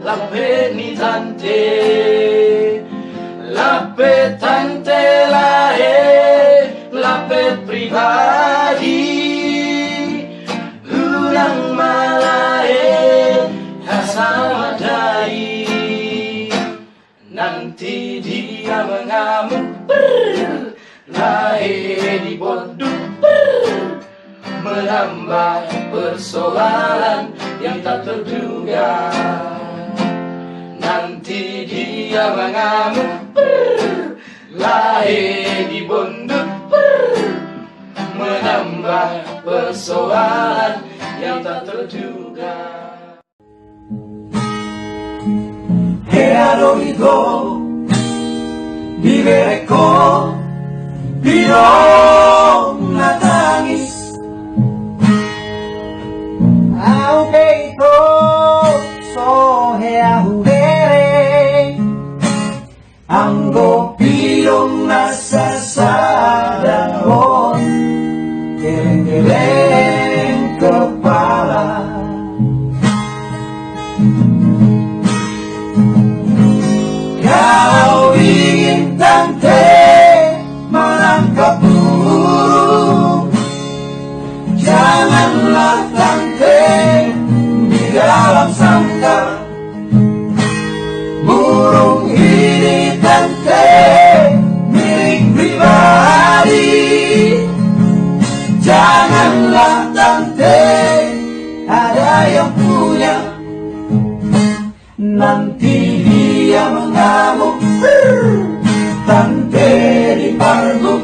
Lape tante lae, lape pribadi, ulang malae, asal dai. Nanti dia mengamuk, lae di boduk, menambah persoalan yang tak terduga. Nanti dia mengamuk, lae di bonduk, menambah persoalan yang tak terduga. Era lógico vivere con Pirong natangis, aunque ito sohe ahudere, anggo Pirong nasa sadahon, geleng-geleng kepala. Kalau ingin tante menangkap burung, janganlah tante di dalam sangkar. Burung ini tante milik pribadi, janganlah tante ada yang punya. Nanti dia mengamuk, tante diparguk,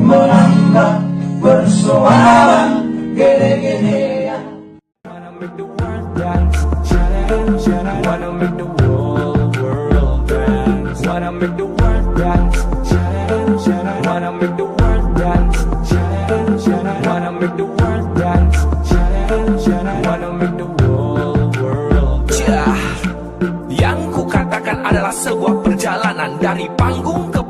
menambah persoalan gede-gedean. Wanna make the world dance, wanna make the whole world dance, wanna make the world dance, wanna make the world dance, wanna make the world dance, wanna make the whole world dance. Yang ku katakan adalah sebuah perjalanan dari panggung ke